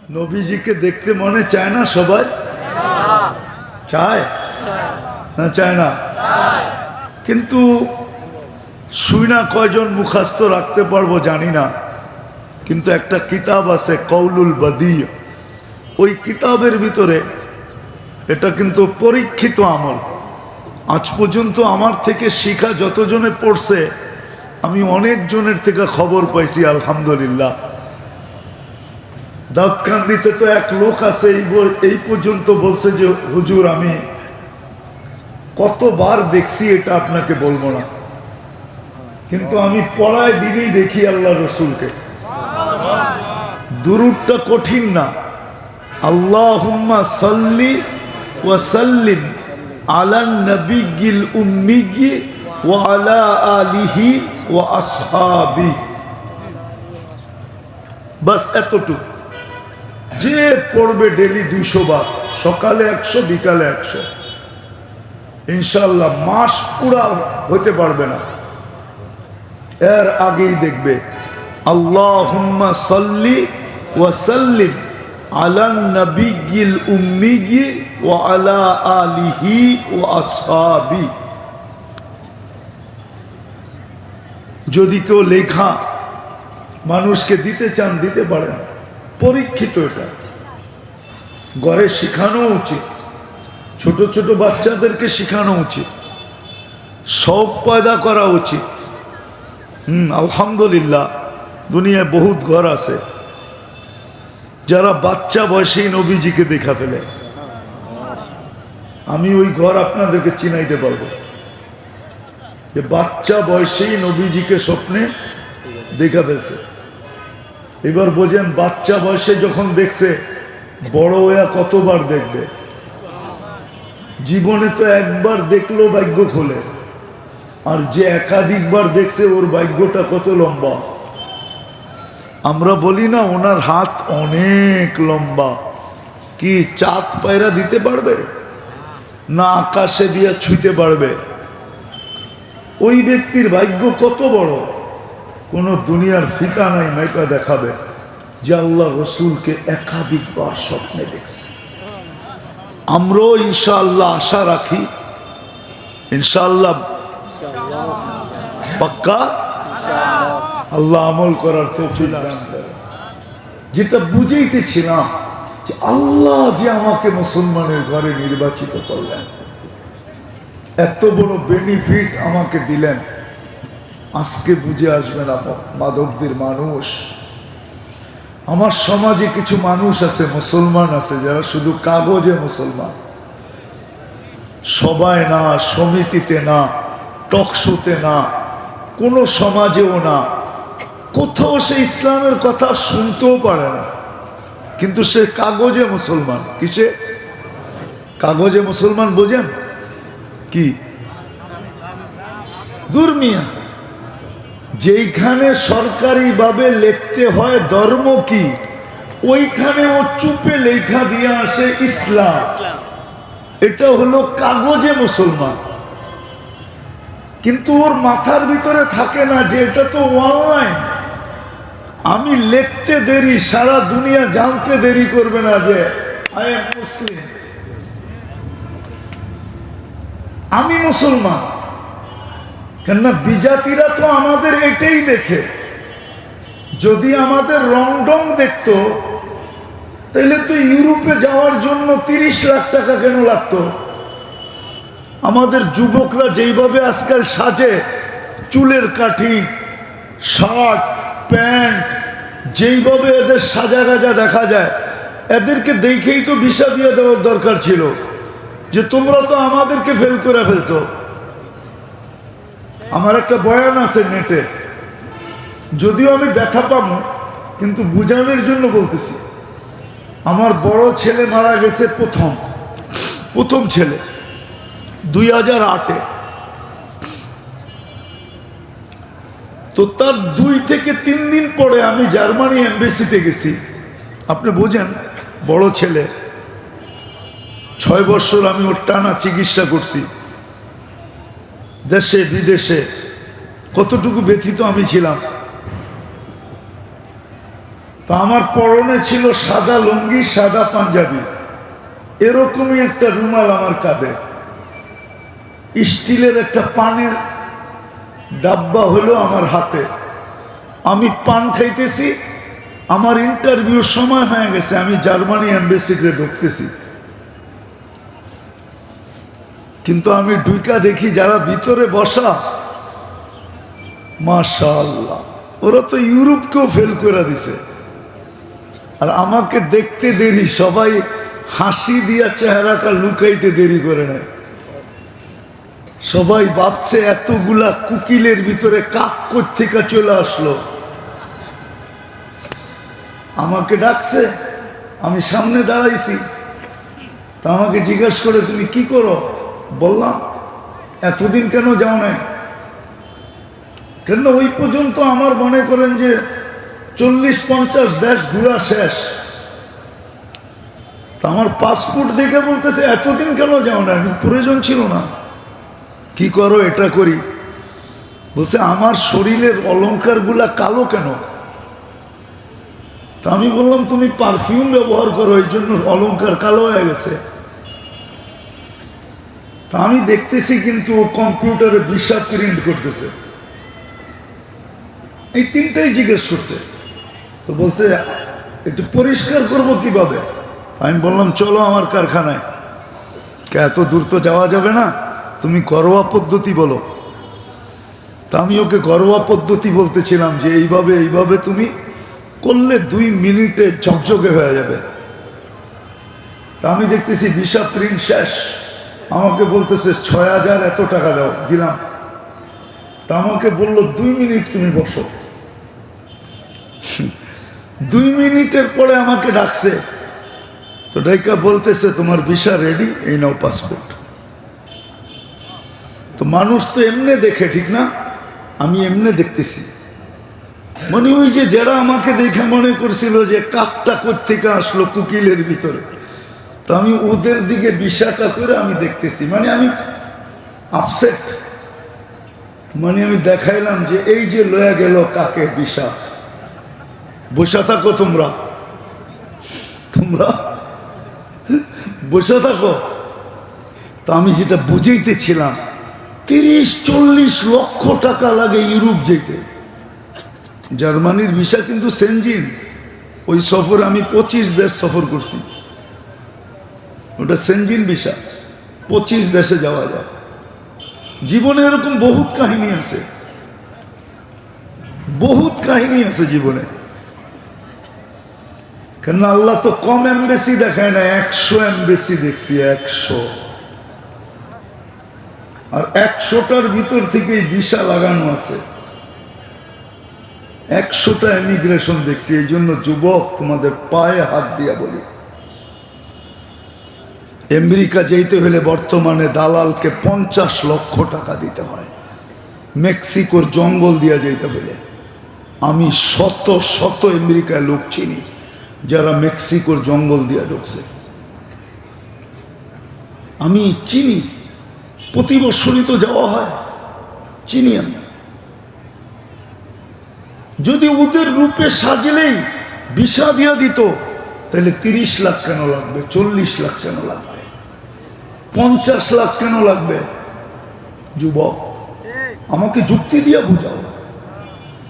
নবীজিকে দেখতে মনে চায় না সবাই? চায় না? চায় না? কিন্তু শুই না কয়জন মুখস্থ রাখতে পারবো জানি না, কিন্তু একটা কিতাব আছে কৌলুল বাদি, ওই কিতাবের ভিতরে এটা কিন্তু পরীক্ষিত আমল। আজ পর্যন্ত আমার থেকে শিখা যতজনে পড়ছে আমি অনেক জনের থেকে খবর পাইছি আলহামদুলিল্লাহ। দাউদকান্দিতে তো এক লোক আছে এই পর্যন্ত বলছে যে হুজুর আমি কতবার দেখছি এটা আপনাকে বলবো না, কিন্তু আমি পড়ায় দিনেই দেখি আল্লাহ রসুলকে। দুরূদটা কঠিন না, আল্লাহুম্মা সাল্লি ওয়া সাল্লিম আলান নবিয়্যিল উম্মিয়্যি ওয়া আলা আলিহি ওয়া আসহাবি, বাস এতটুকু। যে পড়বে ডেলি 200 বার, সকালে 100 বিকালে 100, ইনশাআল্লাহ মাস পুরা হতে পারবে না, এর আগেই দেখবে আল্লাহুম্মা সাল্লি ওয়া সাল্লিম আলান নবিয়্যিল উম্মিয়্যি ওয়া আলা আলিহি ওয়া আসহাবি। যদি কেউ লেখা মানুষকে দিতে চান দিতে পারেন, পরীক্ষিত। এটা ঘরে শিখানো উচিত, ছোট ছোট বাচ্চাদেরকে শিখানো উচিত, শৌক পয়দা করা উচিত। আলহামদুলিল্লাহ দুনিয়ায় বহুত ঘর আছে যারা বাচ্চা বয়সেই নবীজিকে দেখা ফেলে। আমি ওই ঘর আপনাদেরকে চিনাইতে পারবো যে বাচ্চা বয়সেই নবীজিকে স্বপ্নে দেখা ফেলছে। এবার বোঝেন বাচ্চা বয়সে যখন দেখছে, বড় হইয়া কতবার দেখবে? জীবনে তো একবার দেখলো ভাগ্য খোলে, আর যে একাধিকবার দেখছে ওর ভাগ্যটা কত লম্বা। আমরা বলি না ওনার হাত অনেক লম্বা, কি চাঁদ পায়রা দিতে পারবে না আকাশে দিয়ে ছুঁতে পারবে? ওই ব্যক্তির ভাগ্য কত বড়, কোন দুনিয়ার ফিতা নাই মাইপা দেখাবে যে আল্লাহ রসুলকে একাধিকবার স্বপ্নে দেখছে। আমরাও ইনশাআল্লাহ আশা রাখি, ইনশাআল্লাহ পাক্কা আল্লাহ আমল করার তৌফিক দান করেন। যেটা বুঝাইতেছিলাম যে আল্লাহ যে আমাকে মুসলমানের ঘরে নির্বাচিত করলেন, এত বড় বেনিফিট আমাকে দিলেন, আজকে বুঝে আসবে না মাধবদের মানুষ। আমার সমাজে কিছু মানুষ আছে, মুসলমান আছে, যারা শুধু কাগজে মুসলমান, সবাই না, সমিতিতে না, টকশোতে না, কোনো সমাজেও না, কোথাও সে ইসলামের কথা শুনতেও পারে না, কিন্তু সে কাগজে মুসলমান। কিসে কাগজে মুসলমান বোঝেন? কি দুর্মিয়া, যেইখানে সরকারিভাবে লিখতে হয় ধর্ম কি, ওইখানে ও চুপে লেখা দিয়ে আসে ইসলাম। এটা হলো কাগজে মুসলমান, কিন্তু ওর মাথার ভিতরে থাকে না যে এটা তো অনলাইন। আমি লিখতে দেরি, সারা দুনিয়া জানতে দেরি করবে না যে আই এম মুসলিম, আমি মুসলমান। কেননা বিজাতিরা তো আমাদের এটাই দেখে। যদি আমাদের রং ডং দেখতো তাহলে তো ইউরোপে যাওয়ার জন্য 30 লাখ টাকা কেন লাগতো? আমাদের যুবকরা যেইভাবে আজকাল সাজে, চুলের কাঠি, শার্ট প্যান্ট, যেইভাবে এদের সাজা গাজা দেখা যায়, এদেরকে দেখেই তো ভিসা দিয়ে দেওয়ার দরকার ছিল যে তোমরা তো আমাদেরকে ফেল করে ফেলছো। আমার একটা বয়ান আছে নেটে, যদিও আমি ব্যথা পাবো কিন্তু বুঝানোর জন্য বলতেছি। আমার বড় ছেলে মারা গেছে, প্রথম ছেলে 2008-এ। তো তার 2 থেকে 3 দিন পরে আমি জার্মানি এমবেসিতে গেছি। আপনি বোঝেন, বড় ছেলে, 6 বছর আমি ওর টানা চিকিৎসা করছি, দেশে বিদেশে। কতটুকু ব্যথিত আমি ছিলাম। তো তা আমার পরনে ছিল সাদা লুঙ্গি, সাদা পাঞ্জাবি, এরকমই একটা রুমাল আমার কাঁধে, স্টিলের একটা পানের ডাব্বা হলো আমার হাতে। আমি পান খাইতেছি, আমার ইন্টারভিউর সময় হয়ে গেছে, আমি জার্মানি এম্বাসিতে ঢুকতেছি, কিন্তু আমি ঢুকা দেখি যারা ভিতরে বসা, মাশাআল্লাহ, ওরা তো ইউরোপকেও ফেল করে দিছে। আর আমাকে দেখতে দেরি, সবাই হাসি দিয়া চেহারাটা লুকাইতে দেরি করে নেয়। সবাই ভাবছে এতগুলা কুকিলের ভিতরে কাক কোত্থেকে চলে আসলো। আমাকে ডাকছে, আমি সামনে দাঁড়াইছি, তা আমাকে জিজ্ঞেস করে তুমি কি করো? বললাম এতদিন কেন যাও নাই? কেন ওই পর্যন্ত আমার মনে করেন যে 40-50 দেশ ঘোরা শেষ। তা আমার পাসপোর্ট দেখে বলতেছে এতদিন কেন যাও না? প্রয়োজন ছিল না। কি করো? এটা করি। বলছে আমার শরীরের অলংকারগুলা কালো কেন? তা আমি বললাম তুমি পারফিউম ব্যবহার করো, এই জন্য অলংকার কালো হয়ে গেছে। তা আমি দেখতেছি কিন্তু ও কম্পিউটারে ভিসা প্রিন্ট করতেছে। এই তিনটাই জিজ্ঞেস করছে। তো বলছে একটু পরিষ্কার করবো কিভাবে? আমি বললাম চলো আমার কারখানায়। এত দূর তো যাওয়া যাবে না, তুমি ঘরোয়া পদ্ধতি বলো। তা আমি ওকে ঘরোয়া পদ্ধতি বলতেছিলাম যে এইভাবে এইভাবে তুমি করলে 2 মিনিটে ঝকঝকে হয়ে যাবে। তা আমি দেখতেছি ভিসা প্রিন্ট শেষ, আমাকে বলতেছে 6000 এত টাকা দাও, দিলাম। তা আমাকে বললো 2 মিনিট তুমি বসো। 2 মিনিটের পরে আমাকে ডাকছে, তো ডাইকা বলতেছে তোমার ভিসা রেডি, এই নাও পাসপোর্ট। তো মানুষ তো এমনি দেখে, ঠিক না? আমি এমনি দেখতেছি, মানে ওই যে যারা আমাকে দেখে মনে করছিল যে কাকটা কোত্থেকে আসলো কুকিলের ভিতরে, তো আমি ওদের দিকে ভিসাটা করে আমি দেখতেছি, মানে আমি আপসেট। মানে আমি দেখাইলাম যে এই যে লয়া গেল কাকে ভিসা, বসে থাকো তোমরা, তোমরা বসে থাকো। তো আমি যেটা বুঝাইতেছিলাম, 30-40 লক্ষ টাকা লাগে ইউরোপ যেতে। জার্মানির ভিসা কিন্তু সেনজিন, ওই সফরে আমি 25 দেশ সফর করছি, ওটা সেনজিন ভিসা, 25 দেশে যাওয়া যায়। জীবনে এরকম বহুত কাহিনী আছে, বহুত কাহিনী আছে জীবনে। কেন আল্লাহ তো কম এমবেসি দেখায় না, 100 এমবেসি দেখছি, 100। আর 100টার ভিতর থেকে ভিসা লাগানো আছে, 100টা ইমিগ্রেশন দেখছি। এই জন্য যুবক তোমাদের পায়ে হাত দিয়া বলি, আমেরিকা যেতে হলে বর্তমানে দালালকে 50 লক্ষ টাকা দিতে হয়। মেক্সিকোর জঙ্গল দিয়া যেতে হলে, আমি শত শত আমেরিকায় লোক চিনি যারা মেক্সিকোর জঙ্গল দিয়া ঢুকছে, আমি চিনি। প্রতি বছরই তো যাওয়া হয়, চিনি আমি। যদি ওদের রূপে সাজলেই ভিসা দিয়া দিত, তাহলে 30 লাখ কেন লাগবে, 40 লাখ কেন লাগবে, 50 লাখ কেন লাগবে? যুবক আমাকে যুক্তি দিয়া বুঝাও।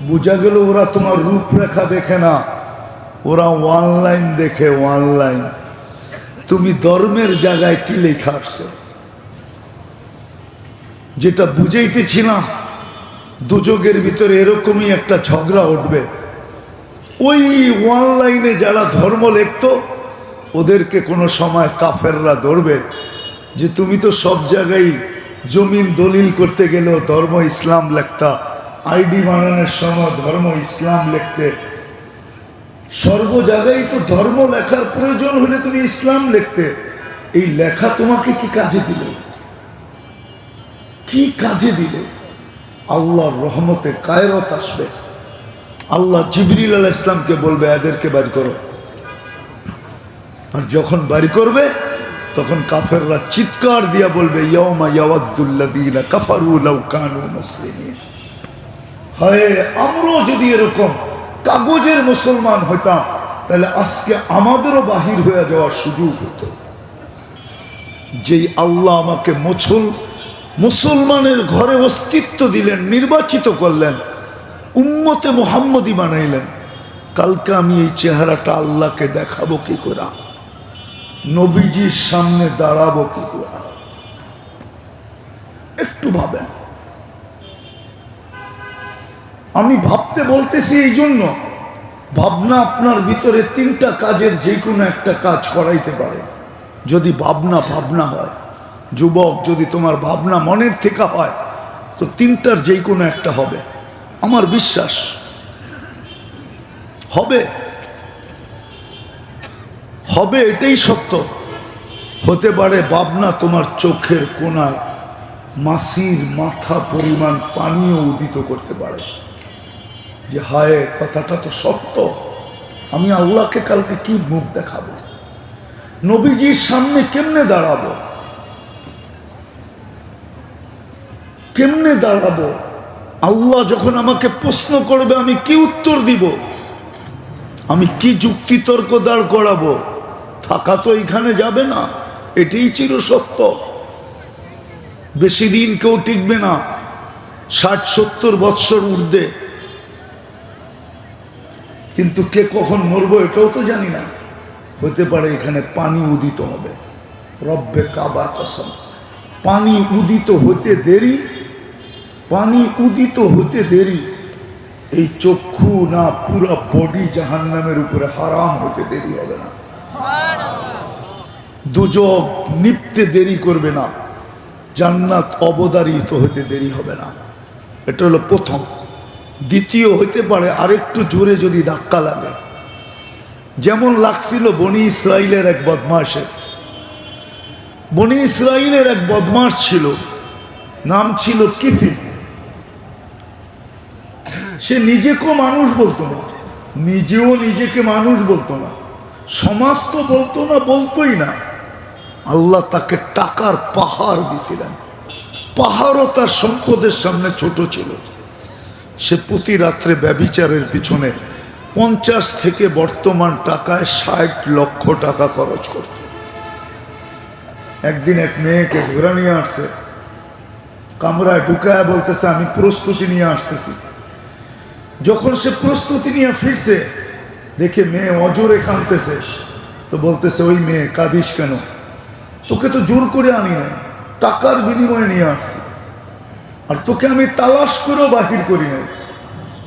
বুঝা গেল ওরা তোমার রূপরেখা দেখে না, ওরা অনলাইন দেখে, অনলাইন। তুমি ধর্মের জায়গায় কি লেখা আসছে? যেটা বুঝাইতেছিলাম, দুযোগের ভিতরে এরকমই একটা ঝগড়া উঠবে। ওই অনলাইনে যারা ধর্ম লিখত, ওদেরকে কোনো সময় কাফেররা ধরবে যে তুমি তো সব জায়গায় জমিন দলিল করতে গেলেও ধর্ম ইসলাম লেখতা, আইডি বানানোর সময় ধর্ম ইসলাম লিখতে, সর্ব জায়গায় তো ধর্ম লেখার প্রয়োজন হলে তুমি ইসলাম লিখতে। এই লেখা তোমাকে কি কাজে দিল? কি কাজে দিল? আল্লাহর রহমতে কায়রত আসবে। আল্লাহ জিবরিল আলাইহিস সালামকে বলবে এদেরকে বাড়ি করো, আর যখন বাড়ি করবে তখন কাফেররা চিৎকার দিয়া বলবে ইয়াউমা ইয়াওয়াদ্দুল্লাযীনা কাফারু লাউ কানু মুসলিমিন। হায় আমরাও যদি এরকম কাগজের মুসলমান হইতাম, তাহলে আজকে আমাদেরও বাহির হয়ে যাওয়ার সুযোগ হতো। যেই আল্লাহ আমাকে মুসলমানের ঘরে অস্তিত্ব দিলেন, নির্বাচিত করলেন, উম্মতে মুহাম্মদী বানাইলেন, কালকে আমি এই চেহারাটা আল্লাহকে দেখাবো কি করে? নবীজির সামনে দাঁড়াবো কি করে? একটু ভাবেন। আমি ভাবতে বলতেছি এই জন্য, ভাবনা আপনার ভিতরে তিনটা কাজের যে কোনো একটা কাজ করাইতে পারে। যদি ভাবনা হয়, যুবক, যদি তোমার ভাবনা মনের থেকে হয়, তো তিনটার যে কোনো একটা হবে। আমার বিশ্বাস হবে, এটাই সত্য। হতে পারে ভাবনা তোমার চোখের কোণায় মাসির মাথা পরিমাণ পানিও উদিত করতে পারে, যে হায়, কথাটা তো সত্য, আমি আল্লাহকে কালকে কি মুখ দেখাবো, নবীজির সামনে কেমনে দাঁড়াবো, আল্লাহ যখন আমাকে প্রশ্ন করবে আমি কি উত্তর দিব, আমি কি যুক্তি তর্ক দাঁড় করাবো? থাকা তো এখানে যাবে না, এটাই চির সত্য। বেশি দিন কেউ টিকবে না, 60-70 বৎসর ঊর্ধ্বে, কিন্তু কে কখন মরবো এটাও তো জানি না। হতে পারে এখানে পানি উদিত হবে, রব্বে কাবার কসম, পানি উদিত হতে দেরি, এই চক্ষু না পুরো বডি জাহান্নামের উপরে হারাম হতে দেরি হবে না, দুজক নিপতে দেরি করবে না, জান্নাত অবধারিত হতে দেরি হবে না। এটা হলো প্রথম। দ্বিতীয়, হইতে পারে আরেকটু জোরে যদি ধাক্কা লাগে, যেমন লাগছিল বনি ইসরাইলের এক বদমাশ ছিল, নাম ছিল কিফিল। সে নিজেকেও মানুষ বলতো না, নিজেকে মানুষ বলতো না, সমাজ তো বলতো না, বলতোই না। আল্লাহ তাকে টাকার পাহাড় দিয়েছিলেন, পাহাড়ও তার সম্পদের সামনে ছোট ছিল। সে প্রতি রাত্রে ব্যভিচারের পিছনে 50 থেকে বর্তমান টাকায় 60 লক্ষ টাকা খরচ করত। একদিন এক মেয়েকে ধরে নিয়ে আসছে, কামরায় ঢুকায় বলতেছে আমি প্রস্তুতি নিয়ে আসতেছি। যখন সে প্রস্তুতি নিয়ে ফিরছে, দেখে মেয়ে অজোরে কাঁদতেছে, তো বলতেছে ওই মেয়ে কাঁদিস কেন? তোকে তো জোর করে আনি না, টাকার বিনিময়ে নিয়ে আসছি, আর তোকে আমি তালাশ করেও বাহির করি নাই,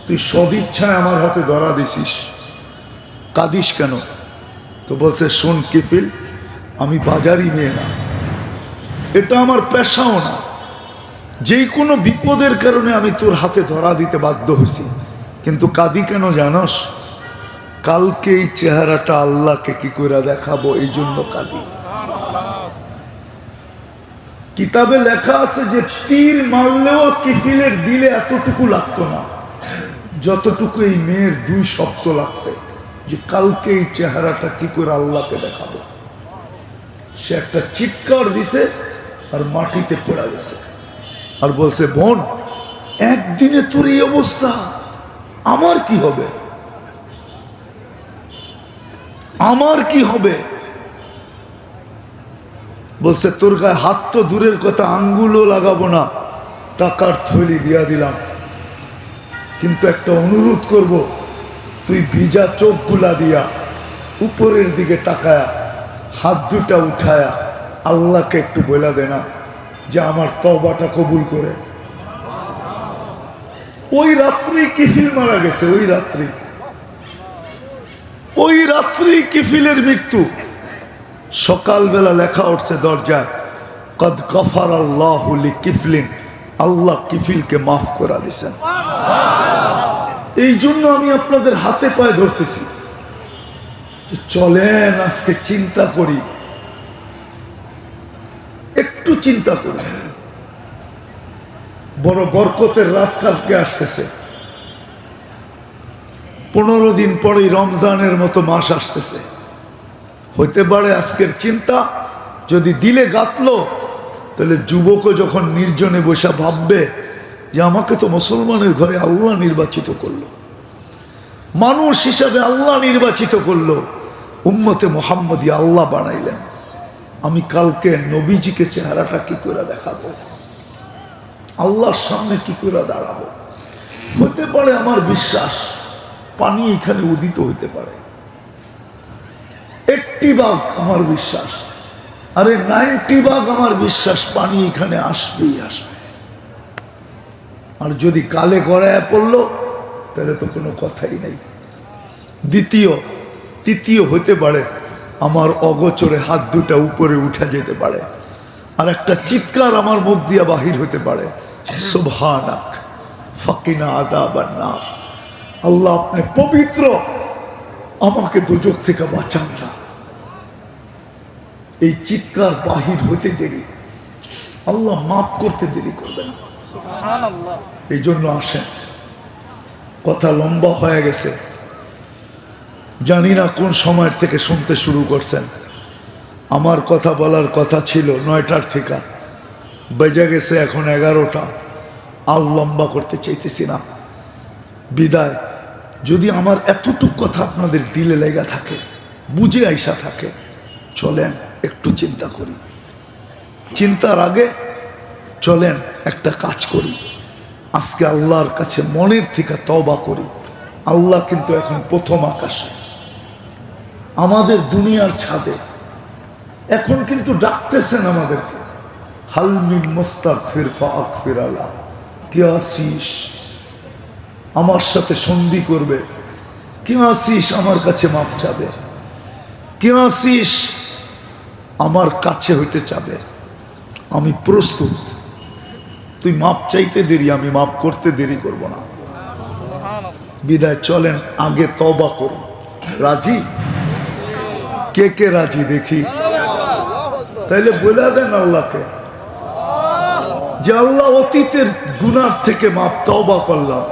তুই সদিচ্ছায় আমার হাতে ধরা দিছিস, কাঁদিস কেন? তো বলছে শোন কিফিল, আমি বাজারি মেয়ে না, এটা আমার পেশাও না, যে কোনো বিপদের কারণে আমি তোর হাতে ধরা দিতে বাধ্য হয়েছি, কিন্তু কাঁদি কেন জানস? কালকে এই চেহারাটা আল্লাহকে কি করে দেখাবো, এই জন্য কাঁদি। কিতাবে লেখা আছে যে তীর মারলেও কিফিলের দিলে এতটুকু লাগতো না যতটুকু এই মেয়ের 2 সপ্তাহ লাগছে, যে কালকে এই চেহারাটা কি করে আল্লাহকে দেখাবো। সে একটা চিৎকার দিছে আর মাটিতে পড়ে গেছে, আর বলছে বোন, একদিনে তোর এই অবস্থা, আমার কি হবে? বলছে তোর গায়ে হাত তো দূরের কথা, আঙ্গুলও লাগাবো না, টাকার থলি দিয়া দিলাম, কিন্তু একটা অনুরোধ করব, তুই ভিজা চোখগুলা দিয়া উপরের দিকে তাকায়া হাত দুটা উঠায়া আল্লাহকে একটু বলে দে না যে আমার তওবাটা কবুল করে। ওই রাত্রি কিফিল মারা গেছে, ওই রাত্রি কিফিলের মৃত্যু। সকালবেলা লেখা উঠছে দরজায়, কদ গফার আল্লাহু লিকিফলিন, আল্লাহ কিফিলকে মাফ করে দিয়েছেন। এই জন্য আমি আপনাদের হাতে পায়ে ধরতেছি, চলেন আজকে চিন্তা করি, একটু চিন্তা করি। বড় বরকতের রাত কালকে আসতেছে, 15 দিন পরেই রমজানের মতো মাস আসতেছে। হইতে পারে আজকের চিন্তা যদি দিলে গাতলো, তাহলে যুবকও যখন নির্জনে বসে ভাববে যে আমাকে তো মুসলমানের ঘরে আল্লাহ নির্বাচিত করলো, মানুষ হিসাবে আল্লাহ নির্বাচিত করলো, উম্মতে মুহাম্মদী আল্লাহ বানাইলেন। আমি কালকে নবীজিকে চেহারাটা কি করে দেখাবো, আল্লাহর সামনে কি করে দাঁড়াবো? হতে পারে আমার বিশ্বাস পানি এখানে উদিত হইতে পারে, 80 ভাগ আমার বিশ্বাস, আরে 90 ভাগ আমার বিশ্বাস পানি এখানে আসবেই আসবে। আর যদি কালে গড়ায় পড়লো তাহলে তো কোনো কথাই নেই। তৃতীয় হতে পারে আমার অগোচরে হাত দুটা উপরে উঠে যেতে পারে, আর একটা চিৎকার আমার মুখ দিয়া বাহির হতে পারে, সুবহানাক ফাকিনা আযাবান নার। আল্লাহ আপনি পবিত্র, আমাকে দোজখ থেকে বাঁচান না। এই চিৎকার বাহির হতে দেরি, আল্লাহ মাফ করতে দেরি করবেন। সুবহানাল্লাহ। এই জন্য আসেন, কথা লম্বা হয়ে গেছে, জানি না কোন সময়ের থেকে শুনতে শুরু করছেন। আমার কথা বলার কথা ছিল 9টার থেকে, বেজে গেছে এখন 11টা। আর লম্বা করতে চাইতেছি না। বিদায়। যদি আমার এতটুক কথা আপনাদের দিলে লেগে থাকে, বুঝে আইসা থাকে, চলেন একটু চিন্তা করি। চিন্তার আগে চলেন একটা কাজ করি, আজকে আল্লাহর কাছে মনের থেকে তওবা করি। আল্লাহ কিন্তু এখন প্রথম আকাশে, আমাদের দুনিয়ার ছাদে এখন কিন্তু ডাকতেছেন আমাদেরকে, হাল মিন মুস্তাগফির ফাগফির আলাহ, কে আসিস আমার সাথে সন্ধি করবে, কে আসিস আমার কাছে মাপ চাবে, কে আসিস আমার কাছে হইতে চাবে। আমি প্রস্তুত, তুই মাপ চাইতে দেরি, আমি মাপ করতে দেরি করব না। বিদায়। চলেন আগে তওবা করুন। রাজি? কে কে রাজি দেখি? তাইলে বলে দেন আল্লাহকে যে আল্লাহ অতীতের গুনার থেকে মাপ, তওবা করলাম,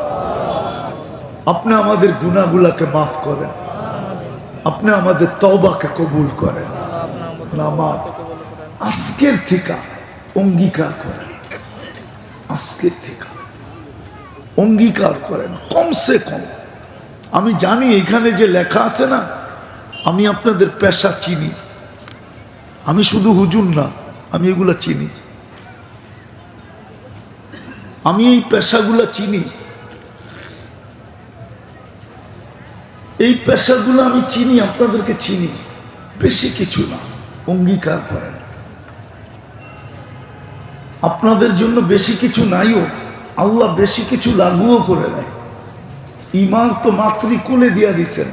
আপনি আমাদের গুনাহগুলাকে মাফ করেন, আপনি আমাদের তওবাকে কবুল করেন। নামাজ আজকের থেকে অঙ্গীকার করেন, আজকের থেকে অঙ্গীকার করেন কমসে কম। আমি জানি এখানে যে লেখা আছে না, আমি আপনাদের পেশা চিনি, আমি শুধু হুজুর না, আমি এগুলা চিনি, আমি এই পেশাগুলা চিনি, এই পেশাগুলো আমি চিনি, আপনাদেরকে চিনি, বেশি কিছু না। অঙ্গীকার করেন, আপনাদের জন্য বেশি কিছু নাইও, আল্লাহ বেশি কিছু লাগুও করে নেয়। ইমান তো মাতৃকুলে দিয়া দিছেন,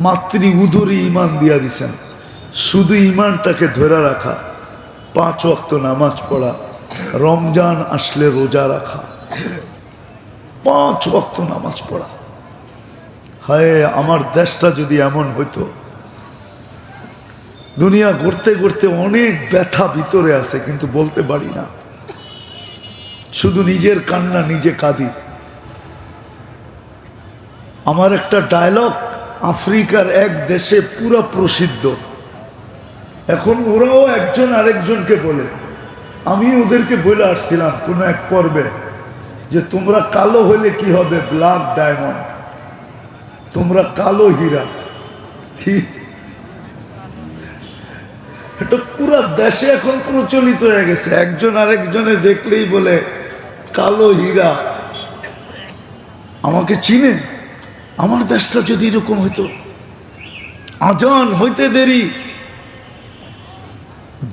মাতৃ উদরে ইমান দিয়া দিছেন। শুধু ইমানটাকে ধরে রাখা, 5 ওয়াক্ত নামাজ পড়া, রমজান আসলে রোজা রাখা, 5 ওয়াক্ত নামাজ পড়া। হায় আমার দেশটা যদি এমন হইতো। দুনিয়া ঘুরতে ঘুরতে অনেক ব্যথা ভিতরে আছে, কিন্তু বলতে পারি না, শুধু নিজের কান্না নিজে কাঁদি। আমার একটা ডায়লগ আফ্রিকার এক দেশে পুরো প্রসিদ্ধ, এখন ওরাও একজন আরেকজনকে বলে, আমি ওদেরকে বলে আসছিলাম কোনো এক পর্বে যে তোমরা কালো হলে কি হবে, ব্ল্যাক ডায়মন্ড, তোমরা কালো হীরা। এটা পুরো দেশে এখন প্রচলিত হয়ে গেছে, একজন আরেকজনে দেখলেই বলে কালো হীরা। আমাকে চিনে? আমার দেশটা যদি এরকম হইতো, আজান হইতে দেরি,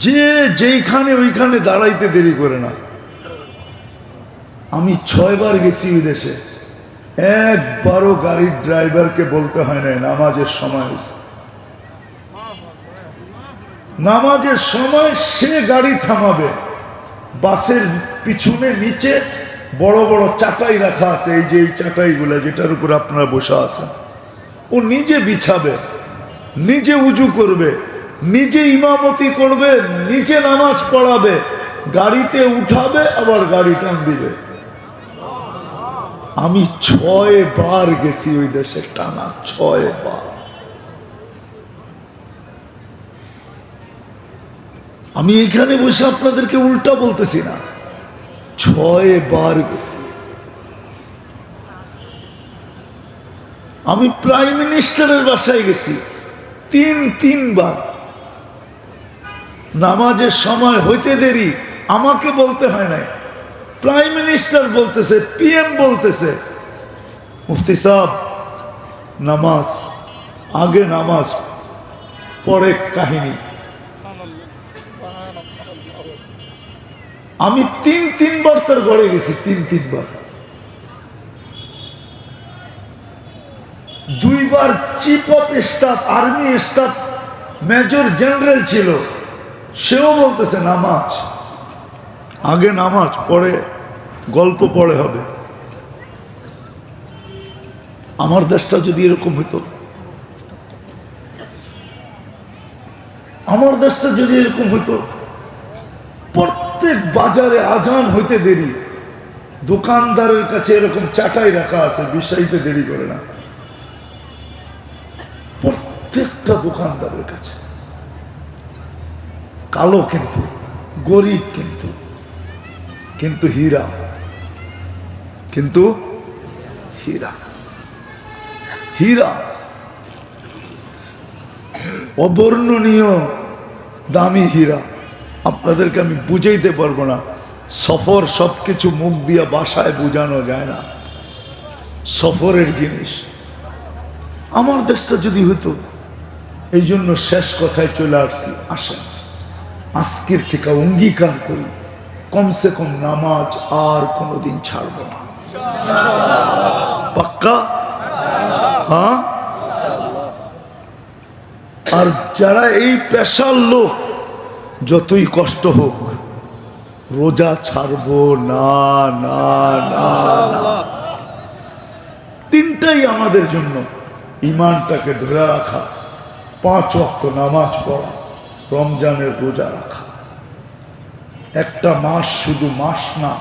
যে যেইখানে ওইখানে দাঁড়াইতে দেরি করে না। আমি 6 বার গেছি বিদেশে, একবারও গাড়ির ড্রাইভারকে বলতে হয় না নামাজের সময় হয়েছে। নামাজের সময় সে গাড়ি থামাবে, বাসের পিছনে নিচে বড় বড় চাটাই রাখা আছে, এই যে এই চাটাইগুলা যেটার উপর আপনারা বসে আছেন, ও নিজে বিছাবে, নিজে উজু করবে, নিজে ইমামতি করবে, নিজে নামাজ পড়াবে, গাড়িতে উঠাবে, আবার গাড়ি টান দিবে। আমি 6 বার গেছি ওই দেশে, টানা 6 বার। আমি এখানে বসে আপনাদেরকে উল্টা বলতেছি না, 6 বার গেছি। আমি প্রাইম মিনিস্টারের বাসায় গেছি তিনবার। নামাজের সময় হইতে দেরি, আমাকে বলতে হয় নাই, প্রাইম মিনিস্টার বলতেছে, পিএম বলতেছে, মুফতি সাহেব নামাজ আগে, নামাজ পরে কাহিনী। আমি তিনবার তার ঘরে গেছি, তিনবার। 2 বার chief of staff, army staff major general ছিল, সেও বলতেছে নামাজ আগে, নামাজ পরে গল্প পড়ে হবে। আমার দেশটা যদি এরকম হইতো, আমার দেশটা যদি এরকম হইতো, প্রত্যেক বাজারে আজান হইতে দেরি, দোকানদারের কাছে এরকম চাটাই রাখা আছে, বিশ্বাইতে দেরি করে না, প্রত্যেকটা দোকানদারের কাছে। কালো কিন্তু, গরিব কিন্তু, কিন্তু হীরা, কিন্তু হীরা, হীরা অবর্ণনীয় দামি হীরা। আপনাদেরকে আমি বুঝাইতে পারবো না, সফর সবকিছু মুখ দিয়ে বাসায় বোঝানো যায় না, সফরের জিনিস। আমার দেশটা যদি হতো, এই জন্য শেষ কথায় চলে আসছি, আসেন আজকের থেকে অঙ্গীকার করি, কমসে কম নামাজ আর কোনোদিন ছাড়বো না। পাক্কা? হ্যাঁ। আর যারা এই পেশার লোক, যতই কষ্ট হোক রোজা ছাড়বো না, না, না, না। তিনটাই আমাদের জন্য, ইমানটাকে ধরে রাখা, 5 ওয়াক্ত নামাজ পড়া, রমজানের রোজা রাখা। একটা মাস, শুধু মাস না,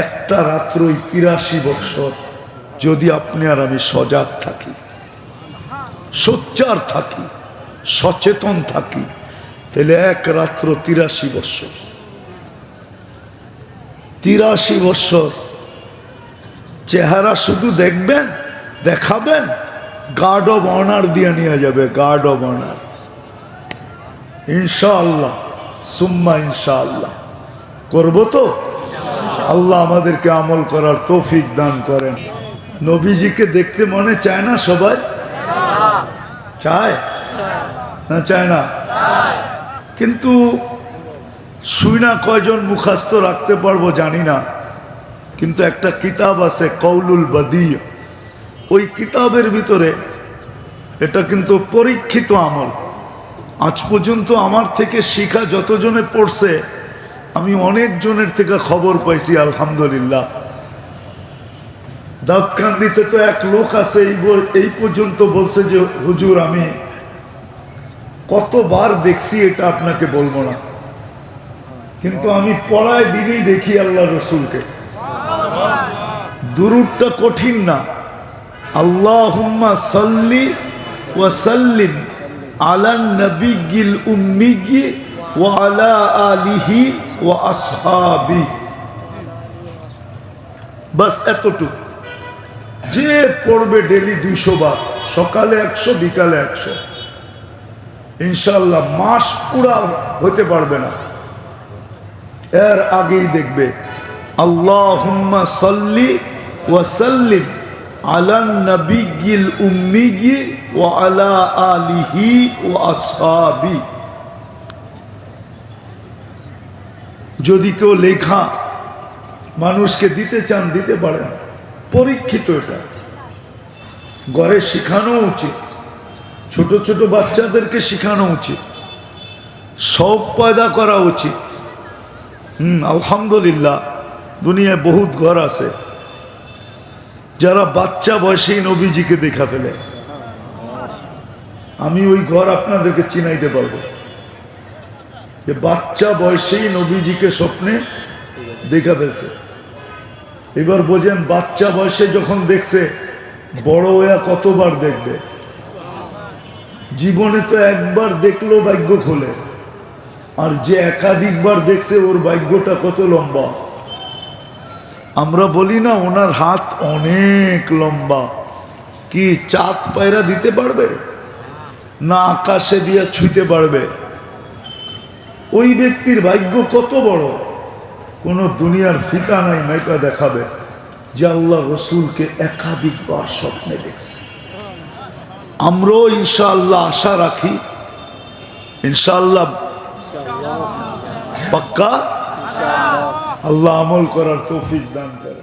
একটা রাত্রই 83 বছর যদি আপনি আর আমি সজাগ থাকি, সোচ্চার থাকি, সচেতন থাকি, তাহলে এক রাত্র 83 বছর। 83 বছর চেহারা শুধু দেখবেন, দেখাবেন, গার্ড অব অনার দিয়ে নিয়ে যাবে, গার্ড অব অনার। ইনশাআল্লাহ, সুম্মা ইনশাআল্লাহ করবো তো। আল্লাহ আমাদেরকে আমল করার তৌফিক দান করেন। নবীজিকে দেখতে মনে চায় না? সবাই চায় না? চায় না? কিন্তু শুইনা কয়জন মুখস্থ রাখতে পারবো জানি না, কিন্তু একটা কিতাব আছে কৌলুল বদী, ওই কিতাবের ভিতরে, এটা কিন্তু পরীক্ষিত আমল, আজ পর্যন্ত আমার থেকে শিখা যতজনে পড়ছে, আমি অনেক জনের থেকে খবর পাইছি, আলহামদুলিল্লাহ। দাউদকান্দিতে তো এক লোক আছে, এই পর্যন্ত বলছে যে হুজুর আমি কতবার দেখছি, এটা আপনাকে বলবো না, কিন্তু আমি পড়ায় দিনই দেখি আল্লাহ রসুলকে। দুরূদটা কঠিন না, আল্লাহুম্মা সাল্লি ওয়া সাল্লিম আলান নবিয়্যিল উম্মিয়্যি ওয়া আলা আলিহি ওয়া আসহাবি, বাস এতটুকু। যে পড়বে ডেলি 200 বার, সকালে 100, বিকালে 100, ইনশাআল্লাহ মাস পুরা হতে পারবে না, এর আগেই দেখবে আল্লাহুম্মা সাল্লি ওয়া সাল্লিম আলান নবিয়্যিল উম্মিয়্যি ওয়া আলা আলিহি ওয়া আসহাবি। যদি কেউ লেখা মানুষকে দিতে চান, দিতে পারেন, পরীক্ষিত। এটা ঘরে শিখানো উচিত, ছোট ছোট বাচ্চাদেরকে শিখানো উচিত, শৌক পয়দা করা উচিত। আলহামদুলিল্লাহ দুনিয়ায় বহুত ঘর আছে যারা বাচ্চা বয়সেই নবীজিকে দেখা ফেলে। আমি ওই ঘর আপনাদেরকে চিনাইতে পারবো, যে বাচ্চা বয়সেই নবীজিকে স্বপ্নে দেখা ফেলছে। এবার বোঝেন, বাচ্চা বয়সে যখন দেখছে, বড় হইয়া কতবার দেখবে? জীবনে তো একবার দেখলো ভাগ্য খোলে, আর যে একাধিকবার দেখছে ওর ভাগ্যটা কত লম্বা। আমরা বলি না ওনার হাত অনেক লম্বা, কি চাঁদ পায়রা দিতে পারবে না আকাশে দিয়া ছুঁতে পারবে? ওই ব্যক্তির ভাগ্য কত বড়, কোন দুনিয়ার ফিতা নাই মেয়েটা দেখাবে যে আল্লাহ রসুলকে একাধিকবার স্বপ্নে দেখছে। আমরাও ইনশাআল্লাহ আশা রাখি, ইনশাআল্লাহ পাক্কা। আল্লাহ আমল করার তৌফিক দান করে।